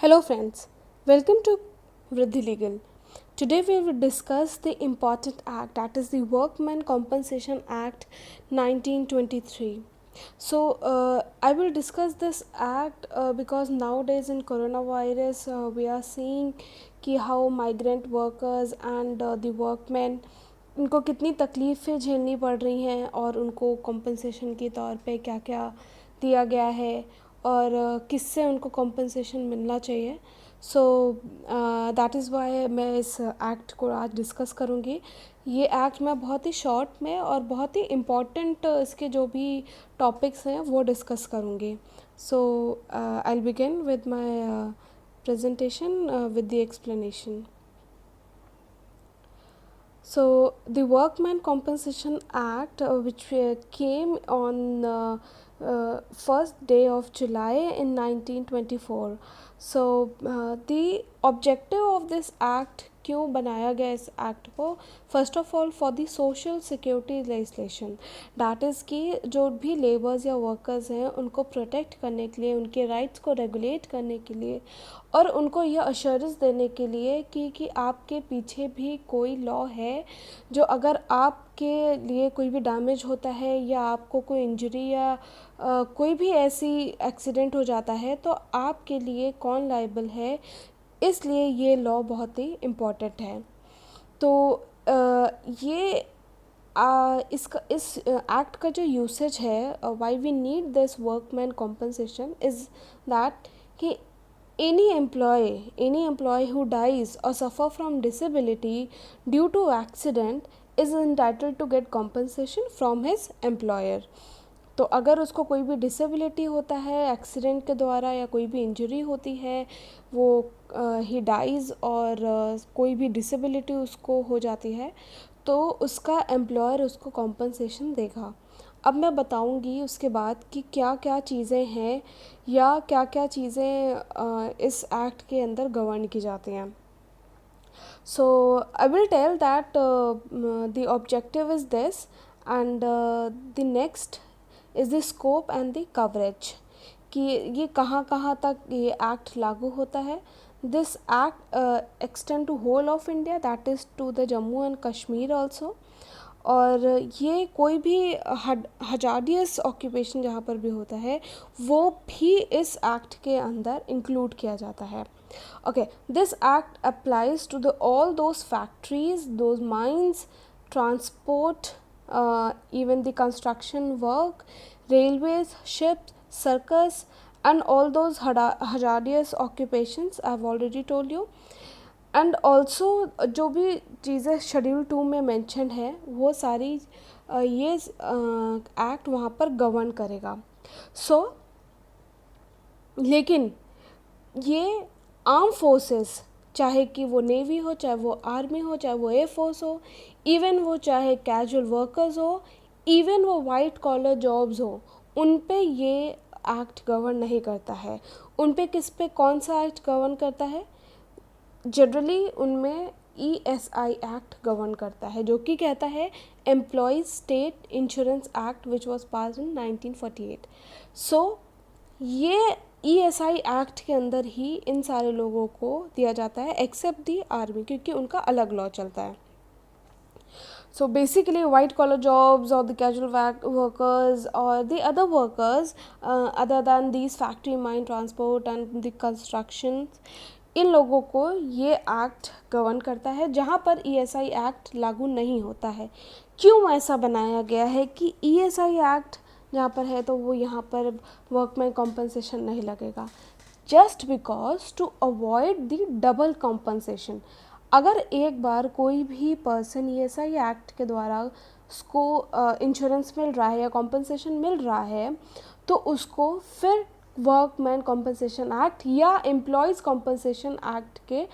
Hello friends, welcome to Vriddhi Legal. Today we will discuss the important act, that is the Workmen Compensation Act 1923. I will discuss this act because nowadays in coronavirus we are seeing कि how migrant workers and the workmen उनको कितनी तकलीफ़ें झेलनी पड़ रही हैं और उनको कॉम्पनसेशन के तौर पे क्या क्या दिया गया है और किससे उनको कॉम्पनसेशन मिलना चाहिए। दैट इज़ वाई मैं इस एक्ट को आज डिस्कस करूँगी। ये एक्ट मैं बहुत ही शॉर्ट में और बहुत ही इम्पॉर्टेंट इसके जो भी टॉपिक्स हैं वो डिस्कस करूँगी। I will begin with my presentation with the explanation. So the Workmen Compensation Act, which came on first day of July in 1924. So the objective of this act, क्यों बनाया गया इस एक्ट को, first of all for the social security legislation, that is कि जो भी labours या workers हैं उनको प्रोटेक्ट करने के लिए, उनके राइट्स को रेगुलेट करने के लिए और उनको यह अश्योरेंस देने के लिए कि आपके पीछे भी कोई लॉ है जो अगर आपके लिए कोई भी डैमेज होता है या आपको कोई इंजरी या कोई भी ऐसी एक्सीडेंट हो जाता है तो आपके लिए कौन लायबल है, इसलिए ये लॉ बहुत ही इम्पॉर्टेंट है। तो ये इस एक्ट का जो यूसेज है, why we need this workman compensation is that कि any employee who dies or suffer from disability due to accident is entitled to get compensation from his employer. तो अगर उसको कोई भी डिसेबिलिटी होता है एक्सीडेंट के द्वारा या कोई भी इंजरी होती है, वो ही डाइज़ और कोई भी डिसेबिलिटी उसको हो जाती है तो उसका एम्प्लॉयर उसको कॉम्पनसेशन देगा। अब मैं बताऊंगी उसके बाद कि क्या क्या चीज़ें हैं या क्या क्या चीज़ें इस एक्ट के अंदर गवर्न की जाती हैं। So I will tell that the objective is this, and the next is the scope and the coverage कि ये कहाँ कहाँ तक ये एक्ट लागू होता है। This act extend to whole of India, that is to the Jammu and Kashmir also. और ये कोई भी हजार्डियस ऑक्यूपेशन जहाँ पर भी होता है वो भी इस एक्ट के अंदर इंक्लूड किया जाता है। Okay, this act applies to all those factories, those mines, transport, even the construction work, railways, ships, circus, and all those hazardous occupations I've already told you. And also जो भी चीज़ें schedule 2 में mention है वो सारी ये act वहाँ पर गवर्न करेगा। लेकिन ये आर्म फोर्सेस, चाहे कि वो नेवी हो, चाहे वो आर्मी हो, चाहे वो एयर फोर्स हो, इवन वो चाहे कैजुअल वर्कर्स हो, इवन वो वाइट कॉलर जॉब्स हो, उन पे ये एक्ट गवर्न नहीं करता है। उन पे किस पे कौन सा एक्ट गवर्न करता है? जनरली उनमें ESI एक्ट गवर्न करता है जो कि कहता है employees state insurance act which was pass in 1948। ये ESI एक्ट के अंदर ही इन सारे लोगों को दिया जाता है एक्सेप्ट दी आर्मी, क्योंकि उनका अलग लॉ चलता है। So basically white collar jobs or the casual workers or the other workers other than these factory, mine, transport and the constructions, इन लोगों को ये एक्ट गवर्न करता है जहाँ पर ESI एक्ट लागू नहीं होता है। क्यों ऐसा बनाया गया है कि ESI एक्ट जहाँ पर है तो वो यहाँ पर वर्कमैन कॉम्पनसेशन नहीं लगेगा? Just because to avoid the double compensation. अगर एक बार कोई भी पर्सन ESI एक्ट के द्वारा उसको इंश्योरेंस मिल रहा है या कॉम्पनसेशन मिल रहा है तो उसको फिर वर्कमैन कॉम्पनसेशन एक्ट या एम्प्लॉयज़ कॉम्पनसेशन एक्ट के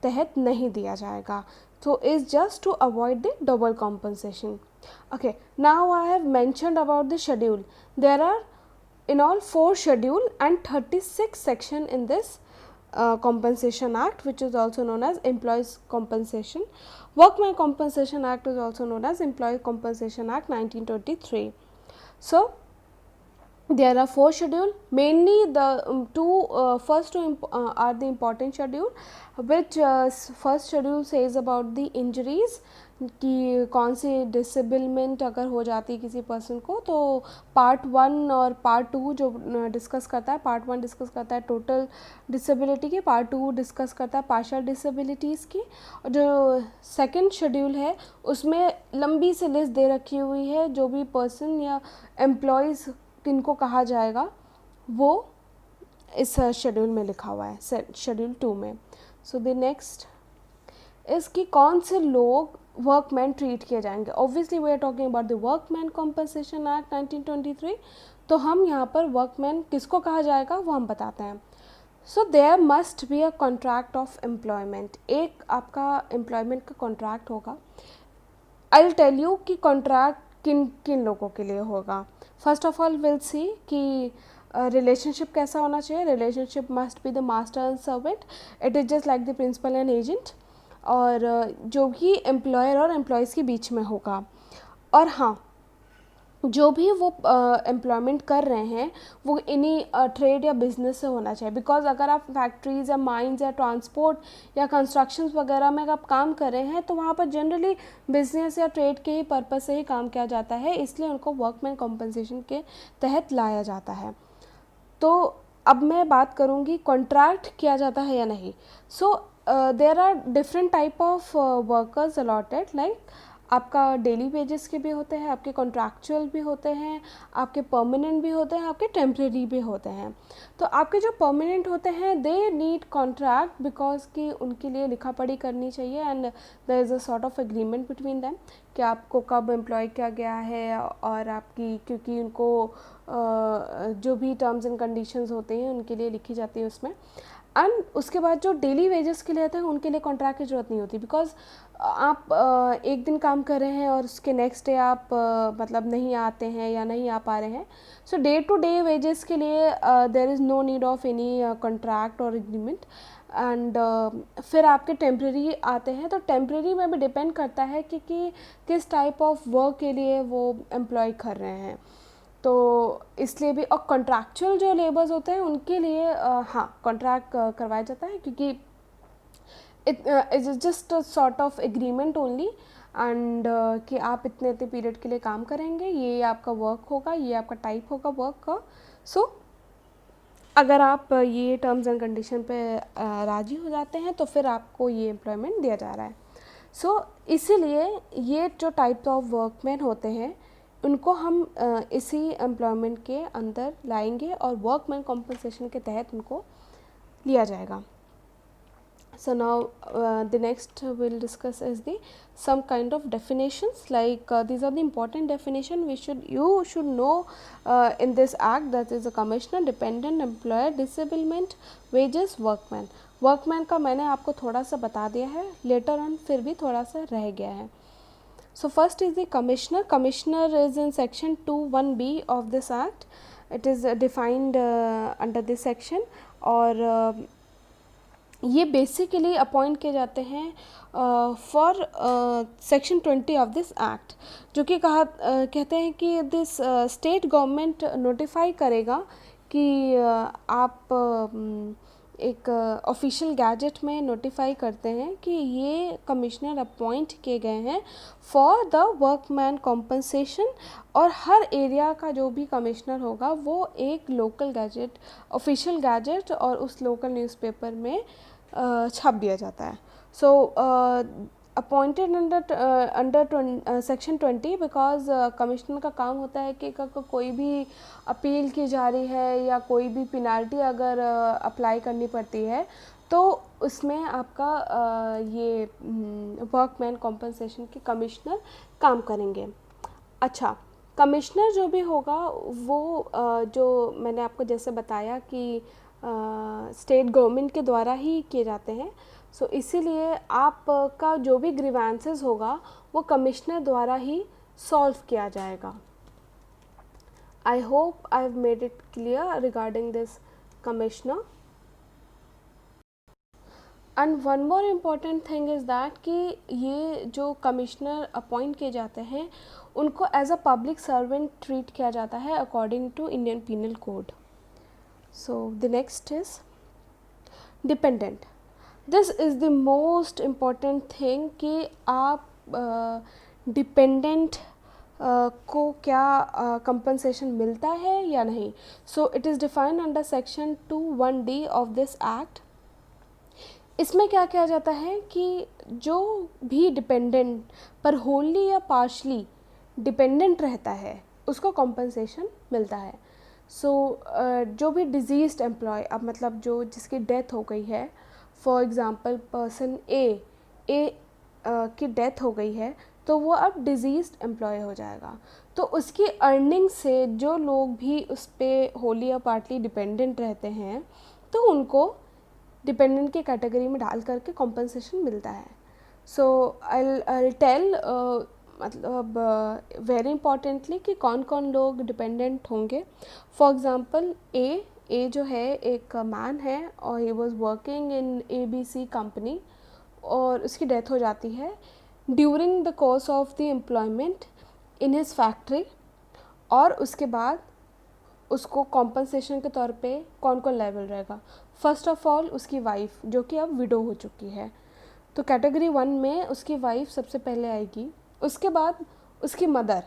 तहत नहीं दिया जाएगा। So it's just to avoid the double compensation. Okay, now I have mentioned about the schedule. There are in all 4 schedule and 36 section in this Compensation Act, which is also known as Employees Compensation. Workmen Compensation Act is also known as Employee Compensation Act 1923. So There are 4 schedule. Mainly the first two are the important schedule, which first schedule says about the injuries, कि कौन सी disablement अगर हो जाती है किसी person को, तो part 1 और पार्ट 2 जो डिस्कस करता है, पार्ट 1 डिस्कस करता है टोटल डिसेबिलिटी की, पार्ट 2 डिस्कस करता है पार्शियल डिसेबिलिटीज़ की, और जो सेकंड शेड्यूल है उसमें लंबी सी लिस्ट दे रखी हुई है जो भी पर्सन या एम्प्लॉयज़ किनको कहा जाएगा, वो इस शेड्यूल में लिखा हुआ है, शेड्यूल 2 में. सो द नेक्स्ट इसकी कौन से लोग वर्कमैन ट्रीट किए जाएंगे. Obviously we are talking about the workman compensation act 1923. तो हम यहाँ पर वर्कमैन किसको कहा जाएगा वो हम बताते हैं. So there must be a contract of employment. एक आपका एम्प्लॉयमेंट का कॉन्ट्रैक्ट होगा. आई विल टेल यू कि कॉन्ट्रैक्ट किन किन लोगों के लिए होगा. First of all will see कि रिलेशनशिप कैसा होना चाहिए. Relationship must be the master and servant. It is just like the principal and agent. और जो भी एम्प्लॉयर और एम्प्लॉयज़ के बीच में होगा. और हाँ, जो भी वो एम्प्लॉयमेंट कर रहे हैं वो इन्हीं ट्रेड या बिजनेस से होना चाहिए. बिकॉज अगर आप फैक्ट्रीज़ या माइंस या ट्रांसपोर्ट या कंस्ट्रक्शंस वगैरह में आप काम कर रहे हैं तो वहाँ पर जनरली बिजनेस या ट्रेड के ही पर्पस से ही काम किया जाता है, इसलिए उनको वर्कमैन कॉम्पनसेशन के तहत लाया जाता है. तो अब मैं बात करूँगी कॉन्ट्रैक्ट किया जाता है या नहीं. So there are different type of workers allotted. Like आपका डेली वेजेस के भी होते हैं, आपके कॉन्ट्रैक्चुअल भी होते हैं, आपके परमानेंट भी होते हैं, आपके टेम्प्रेरी भी होते हैं. तो आपके जो परमानेंट होते हैं दे नीड कॉन्ट्रैक्ट बिकॉज कि उनके लिए लिखा पढ़ी करनी चाहिए and there is a sort of agreement between them कि आपको कब एम्प्लॉय किया गया है, और आपकी क्योंकि उनको जो भी टर्म्स एंड कंडीशंस होते हैं उनके लिए लिखी जाती है उसमें. एंड उसके बाद जो डेली वेजेस के लिए आते हैं उनके लिए कॉन्ट्रैक्ट की ज़रूरत नहीं होती. बिकॉज आप एक दिन काम कर रहे हैं और उसके नेक्स्ट डे आप मतलब नहीं आते हैं या नहीं आ पा रहे हैं. So day to day wages के लिए there is no need of any contract और एग्रीमेंट. एंड फिर आपके टेम्प्रेरी आते हैं. तो टेम्प्रेरी में भी डिपेंड करता है कि किस टाइप ऑफ वर्क के लिए वो एम्प्लॉय कर रहे हैं. तो इसलिए भी, और कॉन्ट्रैक्चुअल जो लेबर्स होते हैं उनके लिए हाँ कॉन्ट्रैक्ट करवाया जाता है क्योंकि it is just a sort of agreement only. And कि आप इतने इतने पीरियड के लिए काम करेंगे, ये आपका वर्क होगा, ये आपका टाइप होगा वर्क का. सो अगर आप ये टर्म्स एंड कंडीशन पे राज़ी हो जाते हैं तो फिर आपको ये एम्प्लॉयमेंट दिया जा रहा है. सो इसीलिए ये जो टाइप ऑफ वर्कमैन होते हैं उनको हम इसी एम्प्लॉयमेंट के अंदर लाएंगे और वर्कमैन कॉम्पनसेशन के तहत उनको लिया जाएगा. So now the next we'll discuss is the some kind of definitions. Like these are the important definition you should know in this act. That is a commissioner, dependent employer, disablement, wages, workman. Workman का मैंने आपको थोड़ा सा बता दिया है, later on फिर भी थोड़ा सा रह गया है. So first is the commissioner. Commissioner is in section 2(1)(b) of this act. It is defined under this section. और ये बेसिकली अपॉइंट किए जाते हैं for section 20 of this act, जो कि कहते हैं कि दिस स्टेट गवर्नमेंट नोटिफाई करेगा कि आप एक ऑफिशियल गैजेट में नोटिफाई करते हैं कि ये कमिश्नर अपॉइंट किए गए हैं फॉर द वर्कमैन कॉम्पनसेशन. और हर एरिया का जो भी कमिश्नर होगा वो एक लोकल गैजेट, ऑफिशियल गैजेट और उस लोकल न्यूज़पेपर में छाप दिया जाता है. So appointed under section 20 because commissioner का काम होता है कि कोई भी अपील की जा रही है या कोई भी पेनाल्टी अगर अप्लाई करनी पड़ती है तो उसमें आपका ये वर्कमैन कॉम्पनसेशन के कमिश्नर काम करेंगे. अच्छा, कमिश्नर जो भी होगा वो जो मैंने आपको जैसे बताया कि स्टेट गवर्नमेंट के द्वारा ही किए जाते हैं. सो इसीलिए आपका जो भी ग्रीवेंसेस होगा वो कमिश्नर द्वारा ही सॉल्व किया जाएगा. I hope I have made it clear regarding this commissioner. And one more important thing is that कि ये जो कमिश्नर अपॉइंट किए जाते हैं उनको as a public servant treat किया जाता है according to Indian penal code. So the next is dependent. This is the most important thing कि आप डिपेंडेंट को क्या कंपनसेशन मिलता है या नहीं. So it is defined under section 2(1)(d) of this act. इसमें क्या किया जाता है कि जो भी डिपेंडेंट पर होली या पार्शली डिपेंडेंट रहता है उसको कॉम्पनसेशन मिलता है. सो जो भी डिजीज़्ड एम्प्लॉय, अब मतलब जो जिसकी डेथ हो गई है, फॉर एग्ज़ाम्पल पर्सन ए की डेथ हो गई है, तो वो अब डिजीज़्ड एम्प्लॉय हो जाएगा. तो उसकी अर्निंग से जो लोग भी उस पर होली या पार्टली डिपेंडेंट रहते हैं तो उनको डिपेंडेंट की कैटेगरी में डाल करके कॉम्पनसेशन मिलता है. सो आई टेल मतलब वेरी इंपॉर्टेंटली कि कौन कौन लोग डिपेंडेंट होंगे. फॉर एग्ज़ाम्पल ए जो है एक मैन है और he was working in ABC company और उसकी डेथ हो जाती है during the course of the employment in his factory. और उसके बाद उसको कॉम्पनसेशन के तौर पे कौन कौन लेवल रहेगा. फर्स्ट ऑफ ऑल उसकी वाइफ जो कि अब विडो हो चुकी है, तो कैटेगरी 1 में उसकी वाइफ सबसे पहले आएगी. उसके बाद उसकी मदर,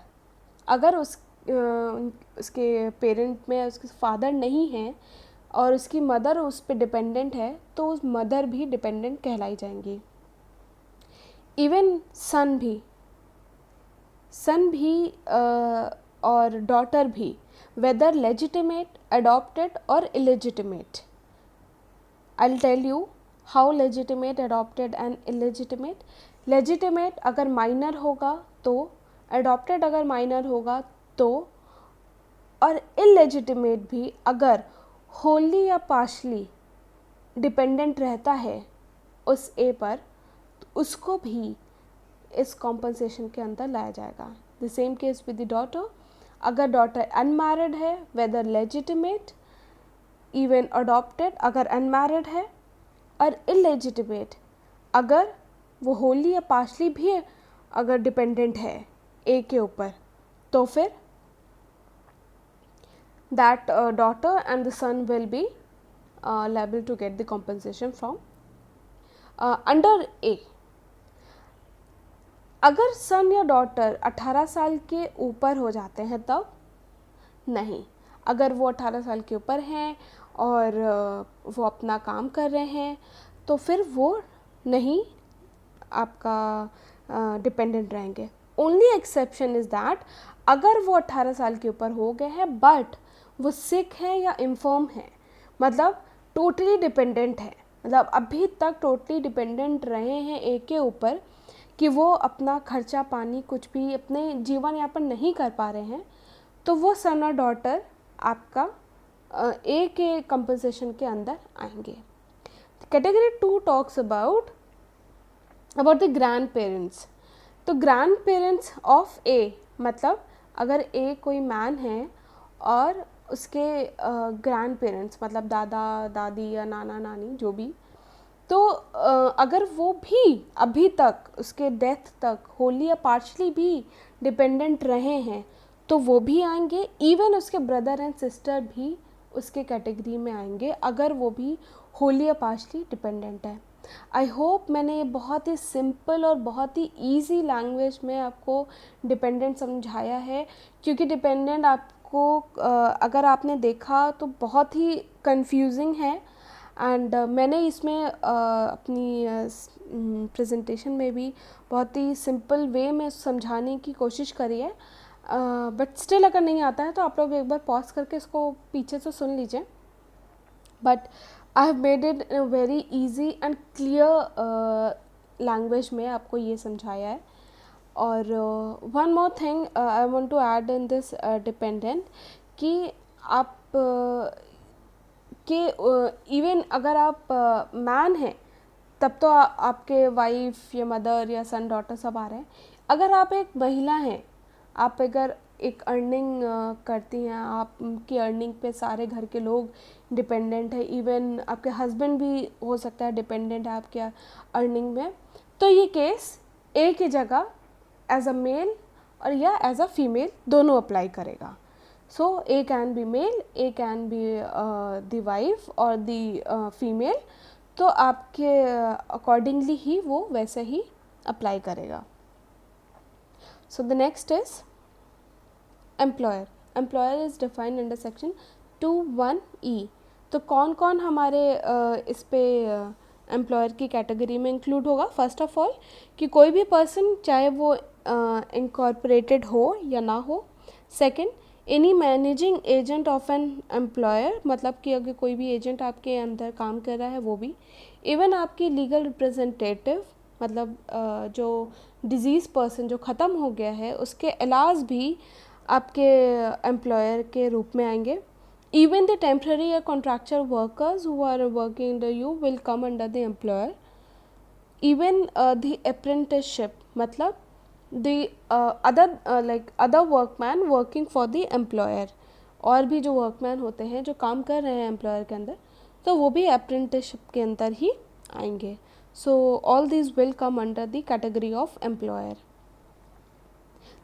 अगर उसके पेरेंट में उसके फादर नहीं है और उसकी मदर उस पर डिपेंडेंट है तो उस मदर भी डिपेंडेंट कहलाई जाएंगी. इवन सन भी और डॉटर भी, whether legitimate, adopted or illegitimate. I'll tell you how legitimate, adopted and illegitimate. Legitimate अगर minor होगा तो, adopted अगर minor होगा तो, और illegitimate भी अगर wholly या partially dependent रहता है उस A पर, तो उसको भी इस compensation के अंदर लाया जाएगा. The same case with the daughter. अगर डॉटर अनमैरिड है, वेदर लेजिटिमेट, इवन अडॉप्टेड अगर अनमैरिड है, और इलेजिटिमेट अगर वो होली या पार्शली भी अगर डिपेंडेंट है ए के ऊपर, तो फिर that daughter and the son will be liable to get the compensation from under A. अगर सन या डॉटर 18 साल के ऊपर हो जाते हैं तब नहीं. अगर वो 18 साल के ऊपर हैं और वो अपना काम कर रहे हैं तो फिर वो नहीं आपका डिपेंडेंट रहेंगे. ओनली एक्सेप्शन इज़ दैट अगर वो 18 साल के ऊपर हो गए हैं बट वो सिक है या इन्फर्म है, मतलब टोटली डिपेंडेंट है, मतलब अभी तक टोटली डिपेंडेंट रहे हैं एक के ऊपर कि वो अपना खर्चा पानी कुछ भी अपने जीवन यापन नहीं कर पा रहे हैं, तो वो सन और डॉटर आपका ए के कंपनसेशन के अंदर आएंगे. Category 2 talks about the grand parents. तो ग्रैंड पेरेंट्स ऑफ ए, मतलब अगर ए कोई मैन है और उसके ग्रैंड पेरेंट्स मतलब दादा दादी या नाना नानी जो भी, तो अगर वो भी अभी तक उसके डेथ तक होली या पार्शली भी डिपेंडेंट रहे हैं तो वो भी आएंगे. इवन उसके ब्रदर एंड सिस्टर भी उसके कैटेगरी में आएंगे अगर वो भी होली या पार्शली डिपेंडेंट है. आई होप मैंने ये बहुत ही सिंपल और बहुत ही ईजी लैंग्वेज में आपको डिपेंडेंट समझाया है, क्योंकि डिपेंडेंट आपको अगर आपने देखा तो बहुत ही कंफ्यूजिंग है. एंड मैंने इसमें अपनी प्रेजेंटेशन में भी बहुत ही सिंपल वे में समझाने की कोशिश करी है, बट स्टिल अगर नहीं आता है तो आप लोग एक बार पॉज करके इसको पीछे से सुन लीजिए. But I have made it in a very easy and clear language में आपको ये समझाया है. और one more thing I want to add in this dependent कि आप कि इवन अगर आप मैन हैं तब तो आपके वाइफ या मदर या सन डॉटर सब आ रहे हैं. अगर आप एक महिला हैं, आप अगर एक अर्निंग करती हैं, आपकी अर्निंग पे सारे घर के लोग डिपेंडेंट है, इवन आपके हस्बैंड भी हो सकता है डिपेंडेंट है आपके अर्निंग में, तो ये केस ए की जगह एज अ मेल और या एज अ फीमेल, दोनों अप्लाई करेगा. So A can be male, A can be the wife और द फीमेल. तो आपके अकॉर्डिंगली ही वो वैसे ही अप्लाई करेगा. So the next is employer. Employer is defined under section 2(1)(e). तो कौन कौन हमारे इस पे एम्प्लॉयर की कैटेगरी में इंक्लूड होगा? फर्स्ट ऑफ ऑल कि कोई भी पर्सन, चाहे वो इनकॉर्पोरेटेड हो या ना हो. Second, any managing agent of an employer, मतलब कि अगर कोई भी एजेंट आपके अंदर काम कर रहा है वो भी. इवन आपकी लीगल रिप्रेजेंटेटिव, मतलब जो डिजीज़ पर्सन जो ख़त्म हो गया है उसके इलाज भी आपके एम्प्लॉयर के रूप में आएंगे. Even the temporary or contractual workers who are working under you will come under the employer. Even the apprenticeship, मतलब the other workman working for the employer. और भी जो workman होते हैं जो काम कर रहे हैं employer के अंदर, तो वो भी apprenticeship के अंदर ही आएंगे. So all these will come under the category of employer.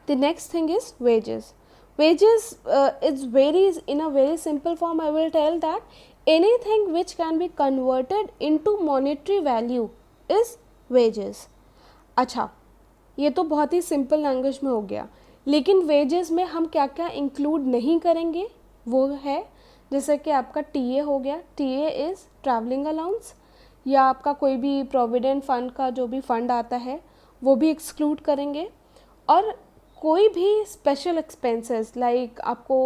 The next thing is wages. Wages is very, in a very simple form I will tell that anything which can be converted into monetary value is wages. अच्छा, ये तो बहुत ही simple language में हो गया, लेकिन wages में हम क्या क्या इंक्लूड नहीं करेंगे वो है, जैसे कि आपका टीए हो गया. टीए इज़ ट्रैवलिंग अलाउंस, या आपका कोई भी प्रोविडेंट फंड का जो भी फंड आता है वो भी एक्सक्लूड करेंगे. और कोई भी स्पेशल एक्सपेंसेस लाइक आपको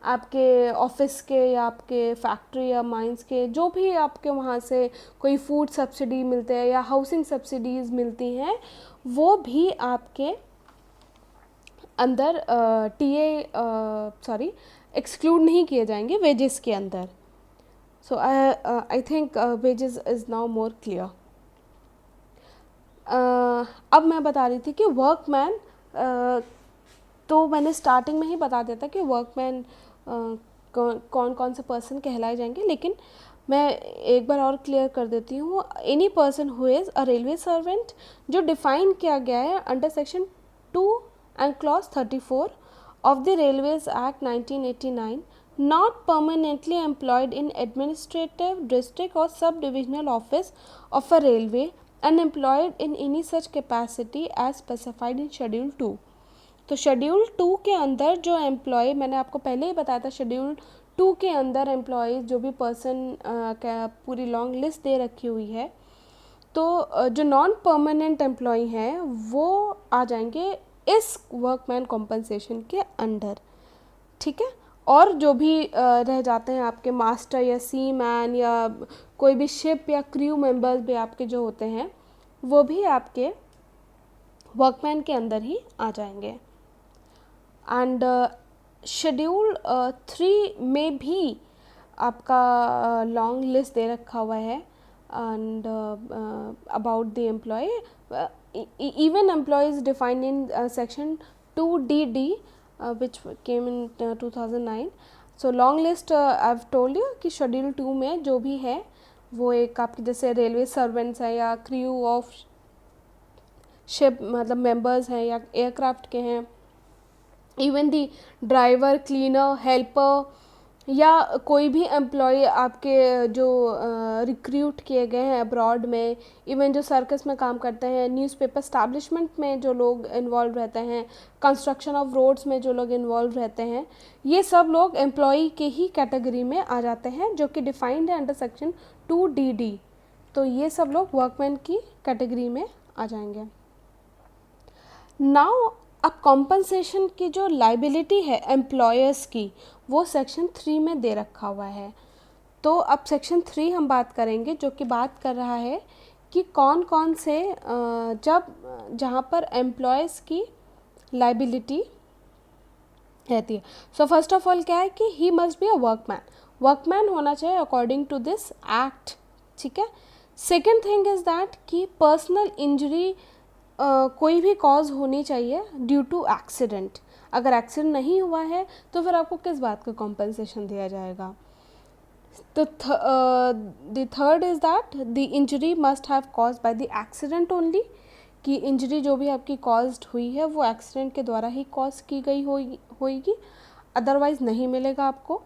आपके ऑफिस के या आपके फैक्ट्री या माइंस के जो भी आपके वहाँ से कोई फूड सब्सिडी मिलते हैं या हाउसिंग सब्सिडीज़ मिलती हैं, वो भी आपके अंदर एक्सक्लूड नहीं किए जाएंगे वेजेस के अंदर. So I think wages is now more clear. अब मैं बता रही थी कि वर्कमैन, तो मैंने स्टार्टिंग में ही बता दिया था कि वर्कमैन कौन कौन से पर्सन कहलाए जाएंगे, लेकिन मैं एक बार और क्लियर कर देती हूँ. Any person who is a railway servant, जो डिफाइन किया गया है under section 2 and clause 34 of the railways act 1989, not permanently employed in administrative district or sub-divisional office of a railway and employed in any such capacity as specified in Schedule 2. तो schedule 2 के अंदर जो employ, मैंने आपको पहले ही बताया था, schedule 2 के अंदर एम्प्लॉयज़ जो भी पर्सन का पूरी लॉन्ग लिस्ट दे रखी हुई है, तो जो नॉन परमानेंट एम्प्लॉय हैं वो आ जाएंगे इस वर्कमैन कॉम्पनसेशन के अंडर. ठीक है. और जो भी रह जाते हैं आपके मास्टर या सी मैन या कोई भी शिप या क्रू मेंबर्स भी आपके जो होते हैं, वो भी आपके वर्कमैन के अंदर ही आ जाएंगे. एंड शेड्यूल 3 में भी आपका लॉन्ग लिस्ट दे रखा हुआ है and about the employ. Even employees defined in section 2DD which came in 2009. So long list I've told you कि शेड्यूल 2 में जो भी है वो एक आपके जैसे रेलवे सर्वेंट्स हैं या क्रू ऑफ शिप मतलब मेंबर्स हैं या एयरक्राफ्ट के हैं, even the driver, cleaner, helper या कोई भी एम्प्लॉय आपके जो रिक्रूट किए गए हैं अब्रॉड में, इवन जो सर्कस में काम करते हैं, न्यूज़पेपर स्टैब्लिशमेंट में जो लोग इन्वॉल्व रहते हैं, कंस्ट्रक्शन ऑफ रोड्स में जो लोग इन्वॉल्व रहते हैं, ये सब लोग एम्प्लॉय के ही कैटेगरी में आ जाते हैं जो कि डिफाइंड है अंडर सेक्शन 2DD. तो ये सब लोग वर्कमैन की कैटेगरी में आ जाएंगे. नाउ अब कॉम्पनसेशन की जो लाइबिलिटी है एम्प्लॉयर्स की, वो सेक्शन 3 में दे रखा हुआ है. तो अब सेक्शन 3 हम बात करेंगे जो कि बात कर रहा है कि कौन कौन से जहाँ पर एम्प्लॉयज़ की लाइबिलिटी रहती है. सो फर्स्ट ऑफ ऑल क्या है कि he must be a workman होना चाहिए अकॉर्डिंग टू दिस एक्ट. ठीक है. सेकेंड थिंग इज़ दैट कि पर्सनल इंजरी कोई भी कॉज होनी चाहिए ड्यू टू एक्सीडेंट. अगर एक्सीडेंट नहीं हुआ है तो फिर आपको किस बात का कॉम्पनसेशन दिया जाएगा. तो the third is that the injury must have caused by the accident only, कि इंजरी जो भी आपकी कॉज्ड हुई है वो एक्सीडेंट के द्वारा ही कॉज की गई होगी, अदरवाइज नहीं मिलेगा आपको।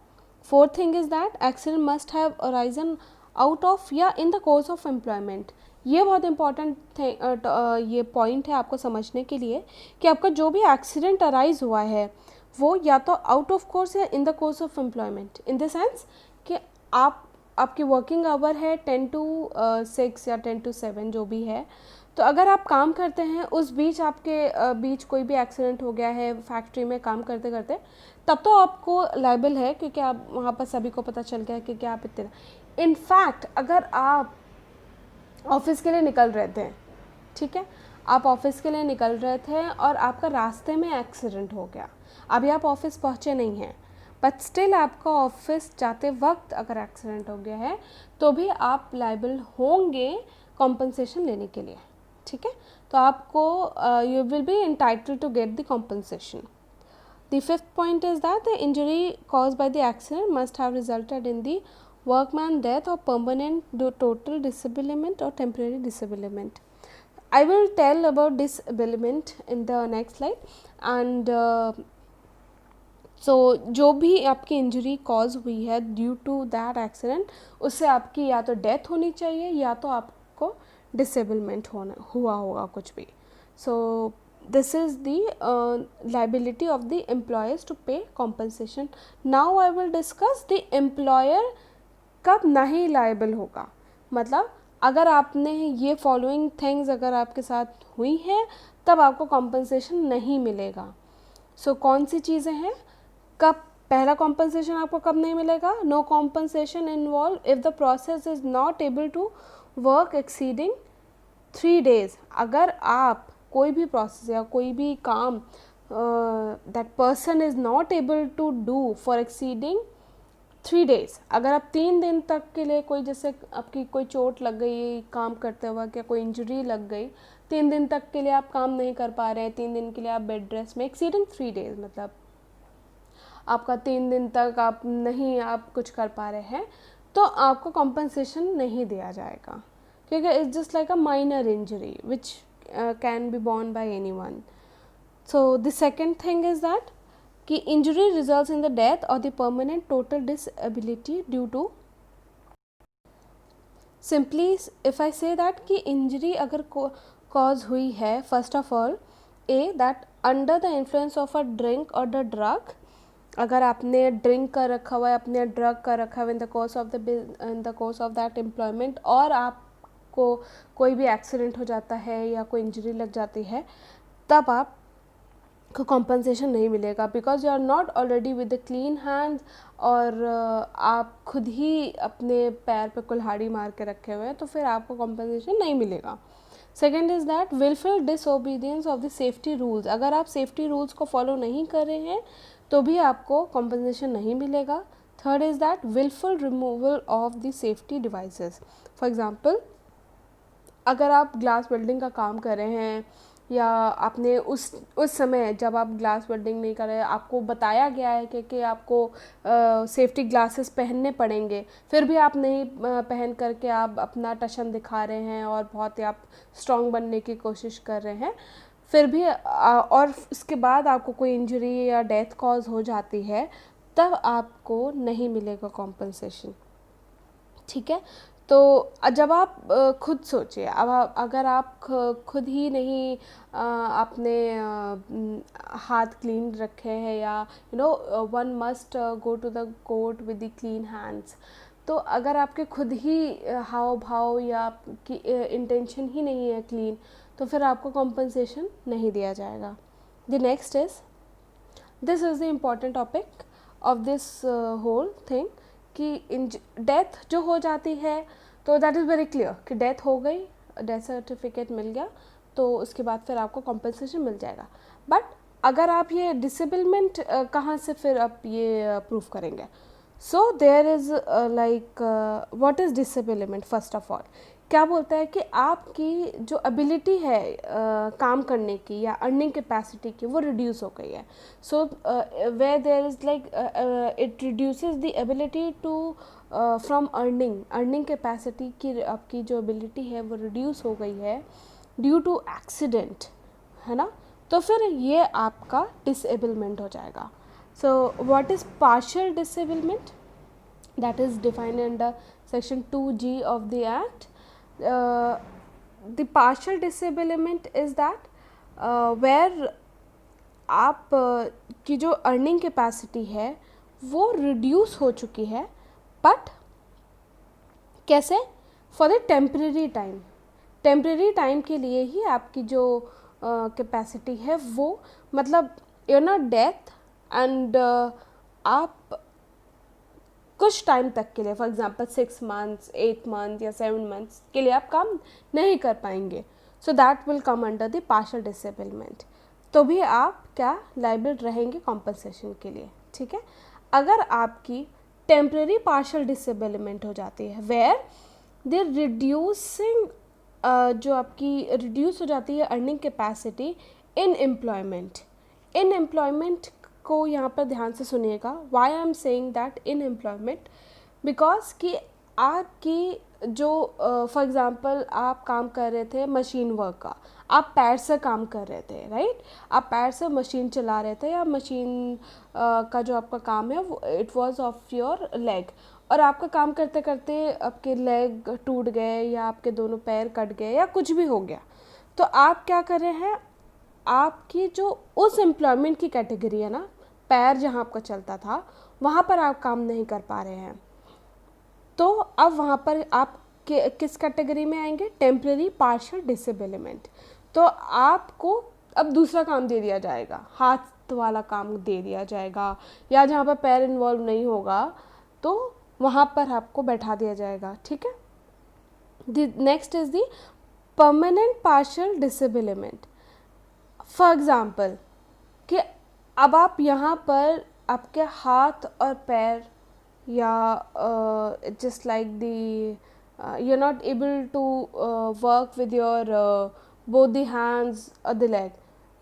Fourth thing is that accident must have arisen out of या in the course of employment. ये बहुत इंपॉर्टेंट ये पॉइंट है आपको समझने के लिए कि आपका जो भी एक्सीडेंट अराइज हुआ है वो या तो आउट ऑफ कोर्स या in the course of employment, in the sense कि आपकी वर्किंग आवर है 10 to 6 या 10 to 7 जो भी है, तो अगर आप काम करते हैं उस बीच आपके बीच कोई भी एक्सीडेंट हो गया है फैक्ट्री में काम करते करते, तब तो आपको लायबल है, क्योंकि आप वहाँ पर सभी को पता चल गया कि आप इतने। इनफैक्ट अगर आप ऑफिस के लिए निकल रहे थे, ठीक है, आप ऑफिस के लिए निकल रहे थे और आपका रास्ते में एक्सीडेंट हो गया, अभी आप ऑफिस पहुँचे नहीं हैं, बट स्टिल आपका ऑफिस जाते वक्त अगर एक्सीडेंट हो गया है तो भी आप लायबल होंगे कॉम्पनसेशन लेने के लिए, ठीक है। तो आपको you will be entitled to get the compensation. The fifth point is that the injury caused by the accident must have resulted in the workman death or permanent total disablement or temporary disablement. I will tell about disablement in the next slide. And so जो भी आपकी injury cause हुई है due to that accident, उससे आपकी या तो death होनी चाहिए या तो आपको डिसेबलमेंट हुआ होगा कुछ भी। सो this is the liability of the employers to pay compensation. Now I will discuss the employer कब नहीं liable होगा। मतलब अगर आपने ये following things अगर आपके साथ हुई हैं तब आपको compensation नहीं मिलेगा। So कौन सी चीज़ें हैं, कब पहला compensation आपको कब नहीं मिलेगा? No compensation involved if the process is not able to work exceeding 3 days। अगर आप कोई भी प्रोसेस या कोई भी काम that person is not able to do for exceeding 3 days, अगर आप 3 दिन तक के लिए कोई, जैसे आपकी कोई चोट लग गई काम करते वक्त या कोई इंजरी लग गई, 3 दिन तक के लिए आप काम नहीं कर पा रहे हैं, 3 दिन के लिए आप बेड रेस्ट में, एक्सीडिंग 3 days मतलब आपका 3 दिन तक आप कुछ कर पा रहे हैं, तो आपको कॉम्पनसेशन नहीं दिया जाएगा, क्योंकि it's just like a minor injury which can be borne by anyone. So the second thing is that कि injury results in the death or the permanent total disability due to, simply if I say that कि injury अगर cause हुई है, first of all A that under the influence of a drink or the drug, अगर आपने drink कर रखा हुआ है, अपने ड्रग कर रखा है इन the course of that employment, और आप को कोई भी एक्सीडेंट हो जाता है या कोई इंजरी लग जाती है, तब आपको कॉम्पनसेशन नहीं मिलेगा, because you are not already with the clean hands, और आप खुद ही अपने पैर पे कुल्हाड़ी मार के रखे हुए हैं, तो फिर आपको कॉम्पनसेशन नहीं मिलेगा। Second is that wilful disobedience of the safety rules, अगर आप सेफ्टी रूल्स को फॉलो नहीं कर रहे हैं तो भी आपको कॉम्पनसेशन नहीं मिलेगा। Third is that wilful removal of the safety devices, for example अगर आप ग्लास वेल्डिंग का काम कर रहे हैं या आपने उस समय जब आप ग्लास वेल्डिंग नहीं कर रहे, आपको बताया गया है कि आपको सेफ्टी ग्लासेस पहनने पड़ेंगे, फिर भी आप नहीं पहन करके आप अपना टशन दिखा रहे हैं और बहुत ही आप स्ट्रॉन्ग बनने की कोशिश कर रहे हैं, फिर भी और उसके बाद आपको कोई इंजरी या डेथ कॉज हो जाती है, तब आपको नहीं मिलेगा कॉम्पनसेशन, ठीक है। तो जब आप खुद सोचिए, अब अगर आप खुद ही नहीं आपने हाथ क्लीन रखे हैं, या one must go to the court with the clean hands, तो अगर आपके खुद ही हाव भाव या आपकी इंटेंशन ही नहीं है क्लीन, तो फिर आपको कॉम्पनसेशन नहीं दिया जाएगा। The next is, this is the important topic of this whole thing, कि डेथ जो हो जाती है तो दैट इज़ वेरी क्लियर कि डेथ हो गई, डेथ सर्टिफिकेट मिल गया, तो उसके बाद फिर आपको कॉम्पनसेशन मिल जाएगा। बट अगर आप ये डिसेबलमेंट कहाँ से फिर आप ये प्रूफ करेंगे? So there is like what is disablement, first of all क्या बोलता है कि आपकी जो एबिलिटी है काम करने की या अर्निंग कैपेसिटी की, वो रिड्यूस हो गई है। So where there is like it reduces the ability to from earning capacity की, आपकी जो एबिलिटी है वो रिड्यूस हो गई है, ड्यू टू एक्सीडेंट, है ना, तो फिर ये आपका डिसेबलमेंट हो जाएगा. So what is partial disablement? That is defined under section 2G of the act. The partial disablement is that where आप की जो अर्निंग कैपेसिटी है वो रिड्यूस हो चुकी है, बट कैसे? फॉर द टेम्परेरी टाइम के लिए ही आपकी जो कैपेसिटी है वो, मतलब यू नो डेथ, एंड आप कुछ टाइम तक के लिए, फॉर एग्जांपल 6 मंथ्स, 8 मंथ या 7 मंथ्स के लिए आप काम नहीं कर पाएंगे. So that will come under the partial disablement. तो भी आप क्या लायबल रहेंगे कॉम्पनसेशन के लिए. ठीक है. अगर आपकी टेम्परेरी पार्शियल डिसेबलमेंट हो जाती है वेयर दे रिड्यूसिंग, जो आपकी रिड्यूस हो जाती है अर्निंग कैपेसिटी इन एम्प्लॉयमेंट को यहाँ पर ध्यान से सुनिएगा. Why I am saying that in employment? Because कि आपकी जो फॉर एग्ज़ाम्पल आप काम कर रहे थे मशीन वर्क का, आप पैर से काम कर रहे थे, राइट? आप पैर से मशीन चला रहे थे, या मशीन का जो आपका काम है वो it was of your leg, और आपका काम करते करते आपके लेग टूट गए या आपके दोनों पैर कट गए या कुछ भी हो गया, तो आप क्या कर रहे हैं? आपकी जो उस एम्प्लॉयमेंट की कैटेगरी है ना, पैर जहाँ आपका चलता था वहाँ पर आप काम नहीं कर पा रहे हैं, तो अब वहाँ पर आप किस कैटेगरी में आएंगे? Temporary partial disablement. तो आपको अब दूसरा काम दे दिया जाएगा, हाथ वाला काम दे दिया जाएगा, या जहाँ पर पैर इन्वॉल्व नहीं होगा तो वहाँ पर आपको बैठा दिया जाएगा. ठीक है. The next is the permanent partial disablement. For example कि अब आप यहाँ पर आपके हाथ और पैर, या just like the you are not able to work with your both the hands or the leg.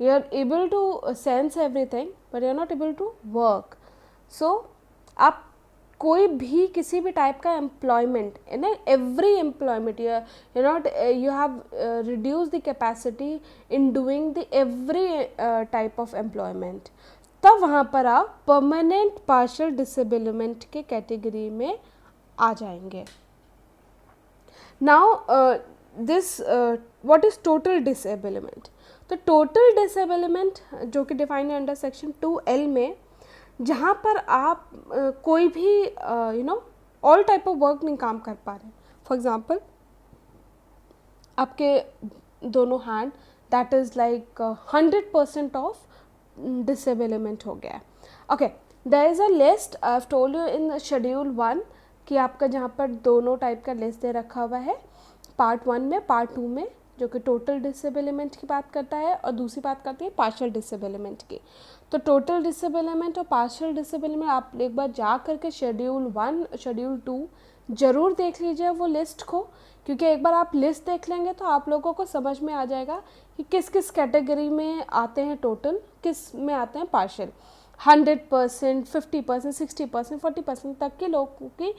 You are able to sense everything, but you are not able to work. So आप कोई भी किसी भी type का employment, in every employment you not you have reduce the capacity in doing the every type of employment, तब वहाँ पर आप परमानेंट पार्शियल डिसेबलमेंट के कैटेगरी में आ जाएंगे. Now this what is total disablement? तो टोटल डिसेबलमेंट जो कि डिफाइन है अंडर सेक्शन 2L में, जहाँ पर आप कोई भी you know all type of work नहीं काम कर पा रहे. फॉर एग्जांपल आपके दोनों hand, that is like 100% of disablement हो गया है. Okay, there is a list I have told you in schedule 1 कि आपका जहाँ पर दोनों टाइप का लिस्ट दे रखा हुआ है, पार्ट 1 में, पार्ट 2 में, जो कि टोटल डिसेबलमेंट की बात करता है, और दूसरी बात करती है पार्शियल डिसेबलमेंट की. तो टोटल डिसेबलमेंट और पार्शियल डिसेबलमेंट आप एक बार जा करके शेड्यूल 1, शेड्यूल 2 ज़रूर देख लीजिए वो लिस्ट को, क्योंकि एक बार आप लिस्ट देख लेंगे तो आप लोगों को समझ में आ जाएगा कि किस किस कैटेगरी में आते हैं टोटल, किस में आते हैं पार्शियल. 100%, 50%, 60%, 40% तक के लोगों की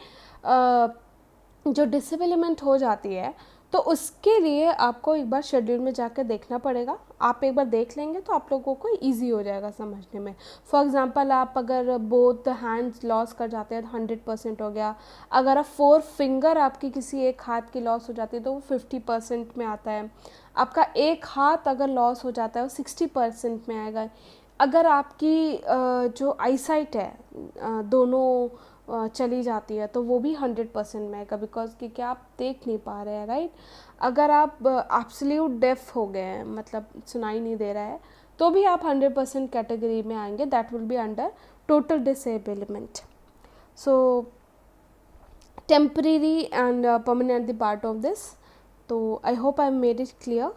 जो डिसेबलमेंट हो जाती है, तो उसके लिए आपको एक बार शेड्यूल में जाकर देखना पड़ेगा. आप एक बार देख लेंगे तो आप लोगों को इजी हो जाएगा समझने में. फॉर एग्जांपल आप अगर बोथ हैंड्स लॉस कर जाते हैं तो 100% हो गया. अगर आप 4 फिंगर आपकी किसी एक हाथ की लॉस हो जाती है तो वो 50% में आता है. आपका एक हाथ अगर लॉस हो जाता है वो 60% में आएगा. अगर आपकी जो आईसाइट है दोनों चली जाती है तो वो भी 100% में आएगा, बिकॉज क्योंकि आप देख नहीं पा रहे हैं, राइट? अगर आप एब्सोल्यूट डेफ हो गए हैं, मतलब सुनाई नहीं दे रहा है, तो भी आप 100% कैटेगरी में आएंगे. That will be under total disablement. So temporary and permanent the part of this. तो I hope I made it clear.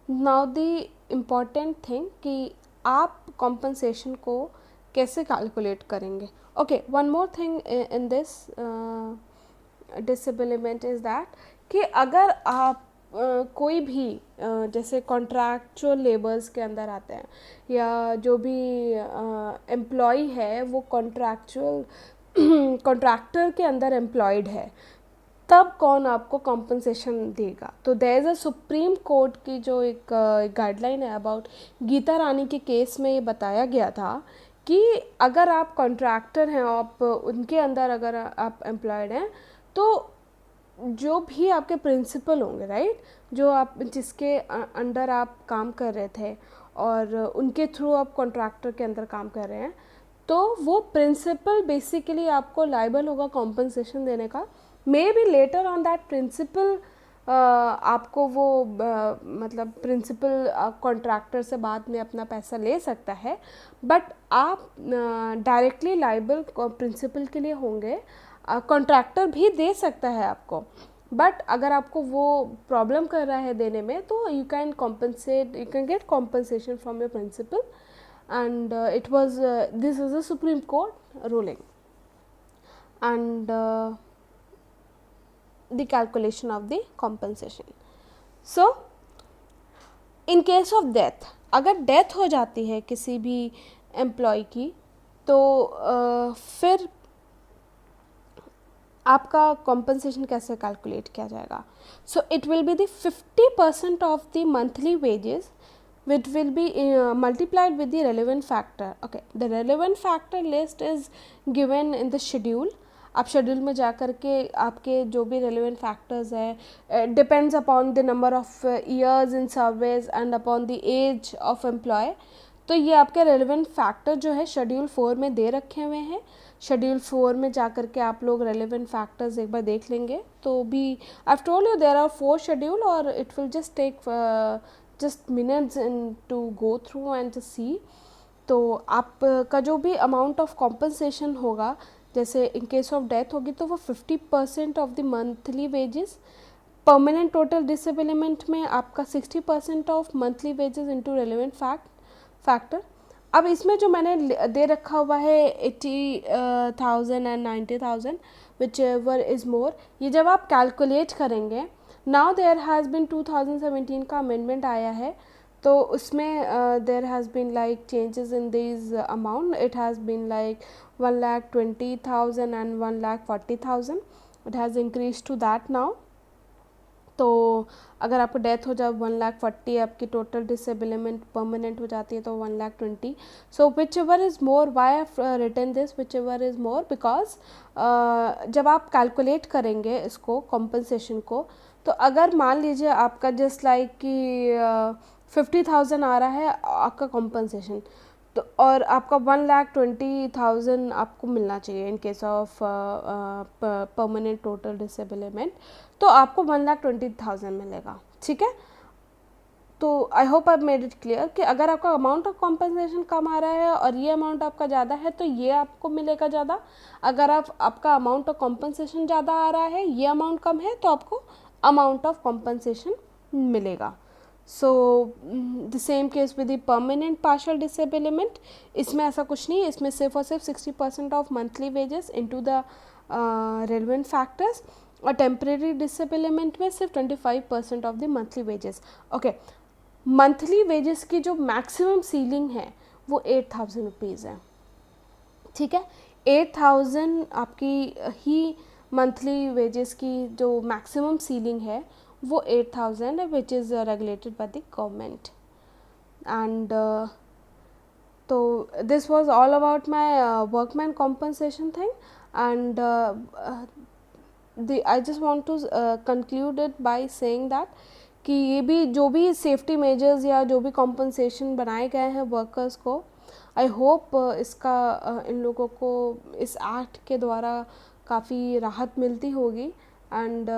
Now the important thing कि आप कॉम्पनसेशन को कैसे कैलकुलेट करेंगे. Okay, one more thing in this disablement is that कि अगर आप कोई भी जैसे कॉन्ट्रैक्चुअल लेबर्स के अंदर आते हैं, या जो भी एम्प्लॉय है वो कॉन्ट्रैक्चुअल कॉन्ट्रैक्टर के अंदर एम्प्लॉयड है, तब कौन आपको कॉम्पनसेशन देगा। तो there is a supreme court की जो एक गाइडलाइन है अबाउट गीता रानी के केस में ये बताया गया था कि अगर आप कॉन्ट्रैक्टर हैं, आप उनके अंदर अगर आप एम्प्लॉयड हैं, तो जो भी आपके प्रिंसिपल होंगे, राइट, जो आप जिसके अंडर आप काम कर रहे थे और उनके थ्रू आप कॉन्ट्रैक्टर के अंदर काम कर रहे हैं, तो वो प्रिंसिपल बेसिकली आपको लायबल होगा कॉम्पनसेशन देने का। Maybe later on that principal आपको वो मतलब प्रिंसिपल कॉन्ट्रैक्टर से बाद में अपना पैसा ले सकता है, बट आप डायरेक्टली लायबल प्रिंसिपल के लिए होंगे। कॉन्ट्रैक्टर भी दे सकता है आपको, बट अगर आपको वो प्रॉब्लम कर रहा है देने में, तो you can get compensation from your principal, and this is a Supreme Court ruling, and the calculation of the compensation. So in case of death, अगर डेथ हो जाती है किसी भी एम्प्लॉय की, तो फिर आपका कॉम्पनसेशन कैसे कैलकुलेट किया जाएगा। सो it will be the 50% of the monthly wages which will be multiplied with the relevant factor. Okay, the relevant factor list is given in the schedule. आप शेड्यूल में जा कर के आपके जो भी रेलिवेंट फैक्टर्स है, depends upon the number of years in service and upon the age of employ. तो ये आपके रेलिवेंट फैक्टर जो है शेड्यूल 4 में दे रखे हुए हैं। शेड्यूल 4 में जा कर के आप लोग रेलिवेंट फैक्टर्स एक बार देख लेंगे। तो भी I have told you there are 4 schedule, और it will just take just minutes and to go through and to see. तो आपका जो भी अमाउंट ऑफ कॉम्पनसेशन होगा, जैसे इन केस ऑफ डेथ होगी तो वो 50% of the monthly wages, permanent total disablement में आपका 60% of monthly wages into relevant factor. अब इसमें जो मैंने दे रखा हुआ है 80,000 एंड 90,000 विच एवर इज़ मोर, ये जब आप कैलकुलेट करेंगे, नाउ देयर हैज़ बिन 2017 का अमेंडमेंट आया है, तो उसमें there has been like changes in this amount. It has been like 1,20,000 and 1,40,000, it has increase to that now. तो अगर आपको डेथ हो जाए 1,40,000, आपकी टोटल डिसेबलमेंट परमानेंट हो जाती है तो 1,20,000। So whichever is more, why I written this whichever is more, because जब आप कैलकुलेट करेंगे इसको कॉम्पनसेशन को, तो अगर मान लीजिए आपका जस्ट लाइक कि 50,000 आ रहा है आपका कॉम्पनसेशन, तो और आपका 1,20,000 आपको मिलना चाहिए in case of permanent total disablement, तो आपको 1,20,000 मिलेगा, ठीक है। तो I hope I made it clear कि अगर आपका अमाउंट ऑफ कॉम्पनसेशन कम आ रहा है और ये अमाउंट आपका ज़्यादा है, तो ये आपको मिलेगा ज़्यादा। अगर आपका अमाउंट ऑफ कॉम्पनसेशन ज़्यादा आ रहा है, ये अमाउंट कम है, तो आपको अमाउंट ऑफ कॉम्पनसेशन मिलेगा। So the same case with the permanent partial disablement, इसमें ऐसा कुछ नहीं है, इसमें सिर्फ और सिर्फ 60% of monthly wages into the relevant factors, और टेम्परेरी डिसेबलमेंट में सिर्फ 25% of the monthly wages. Okay, monthly wages की जो मैक्सिमम सीलिंग है वो 8,000 रुपीज़ है, ठीक है। 8,000 आपकी ही मंथली वेजेस की जो मैक्सिमम सीलिंग है वो 8,000 है, which is regulated by the government. And तो this was all about my workman compensation thing, and I just want to conclude it by saying that कि ये भी जो भी सेफ्टी मेजर्स या जो भी कॉम्पनसेशन बनाए गए हैं वर्कर्स को, आई होप इसका इन लोगों को इस एक्ट के द्वारा काफ़ी राहत मिलती होगी। एंड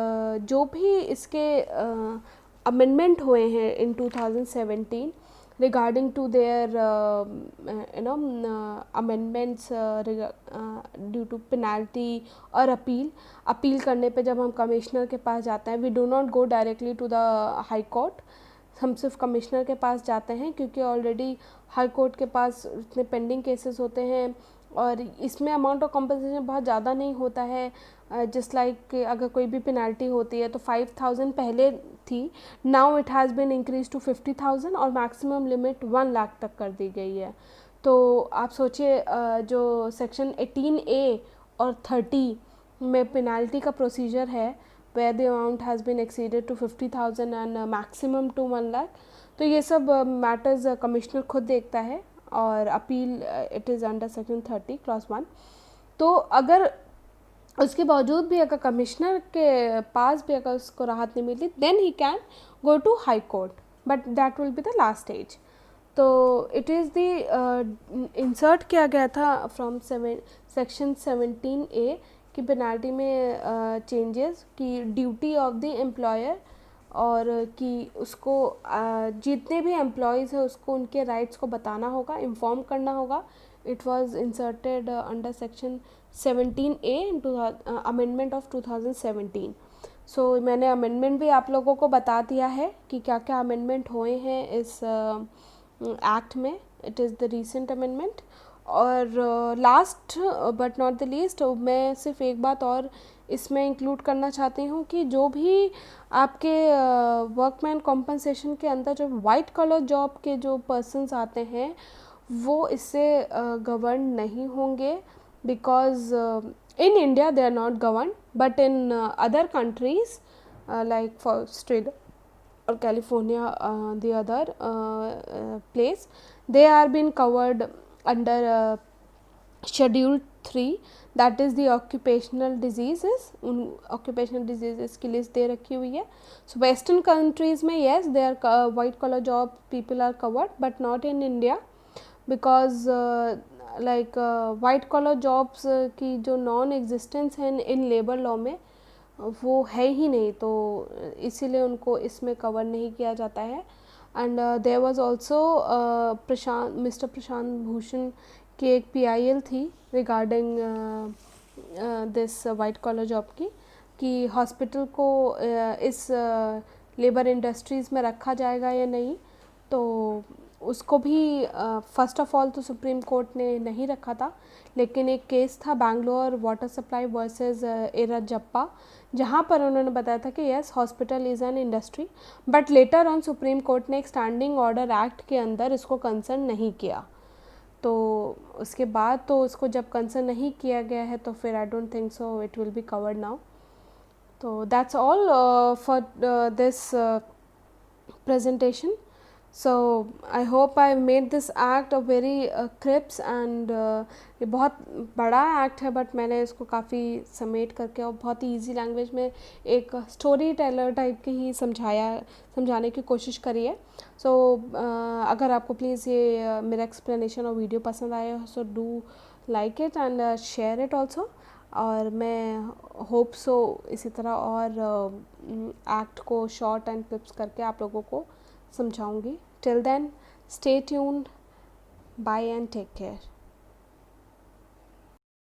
जो भी इसके अमेंडमेंट हुए हैं in 2017 regarding to their amendments due to penalty और अपील करने पे जब हम कमिश्नर के पास जाते हैं, we do not go directly to the high court, हम सिर्फ कमिश्नर के पास जाते हैं, क्योंकि ऑलरेडी हाई कोर्ट के पास इतने पेंडिंग केसेस होते हैं और इसमें अमाउंट ऑफ कॉम्पनसेशन बहुत ज़्यादा नहीं होता है। जस्ट लाइक अगर कोई भी पेनल्टी होती है तो 5,000 पहले थी, now it has been increase to 50,000 और मैक्सिमम लिमिट 1 लाख तक कर दी गई है। तो आप सोचिए जो सेक्शन 18A और 30 में पेनल्टी का प्रोसीजर है where the amount has been exceeded to 50,000 and maximum to 1 lakh. तो ये सब मैटर्स कमिश्नर खुद देखता है और appeal it is under section 30 clause 1. तो अगर उसके बावजूद भी अगर कमिश्नर के पास भी अगर उसको राहत नहीं मिली, then he can go to high court, but that will be the last stage. तो इट इज़ द इंसर्ट किया गया था फ्रॉम सेक्शन 17A की पेनाल्टी में चेंजेस की ड्यूटी ऑफ द एम्प्लॉयर, और कि उसको जितने भी एम्प्लॉयज़ हैं उसको उनके राइट्स को बताना होगा, इन्फॉर्म करना होगा. It was inserted under section 17A in amendment of 2017. सो मैंने अमेंडमेंट भी आप लोगों को बता दिया है कि क्या क्या अमेंडमेंट हुए हैं इस एक्ट में. It is the recent amendment. और last but not the least, मैं सिर्फ एक बात और इसमें इंक्लूड करना चाहती हूँ कि जो भी आपके वर्कमैन कॉम्पनसेशन के अंदर जो वाइट कॉलर जॉब के जो पर्सन्स आते हैं वो इससे गवर्न नहीं होंगे, because in India they are not govern, but in other countries like for Australia or California, the other place, they are been covered under schedule 3, that is the occupational diseases. उन occupational diseases की list दे रखी हुई है. So western countries में yes they are white collar job people are covered, but not in India, because like white collar jobs की जो non existence है in labor law में वो है ही नहीं, तो इसीलिए उनको इसमें कवर नहीं किया जाता है. And there was also mister Prashant Bhushan की एक PIL थी regarding this white collar job की, कि हॉस्पिटल को इस लेबर इंडस्ट्रीज़ में रखा जाएगा या नहीं. तो उसको भी फर्स्ट ऑफ ऑल तो सुप्रीम कोर्ट ने नहीं रखा था, लेकिन एक केस था बैंगलोर वाटर सप्लाई वर्सेस एराजप्पा, जहाँ पर उन्होंने बताया था कि yes hospital is an industry, but later on supreme court ने एक स्टैंडिंग ऑर्डर एक्ट के अंदर इसको कंसर्न नहीं किया. तो उसके बाद तो उसको जब कंसर्न नहीं किया गया है तो फिर I don't think so it will be covered now. तो that's all for this presentation. So I hope I made this act a very crisp and ये बहुत बड़ा एक्ट है, बट मैंने इसको काफ़ी समेट करके और बहुत ही ईजी लैंग्वेज में एक स्टोरी टेलर टाइप की ही समझाने की कोशिश करी है. सो अगर आपको प्लीज़ ये मेरा एक्सप्लेनेशन और वीडियो पसंद आया हो so do like it and share it also. और मैं होप सो इसी तरह और एक्ट को शॉर्ट एंड क्लिप्स करके आप लोगों को समझाऊंगी. Till then stay tuned, bye and take care.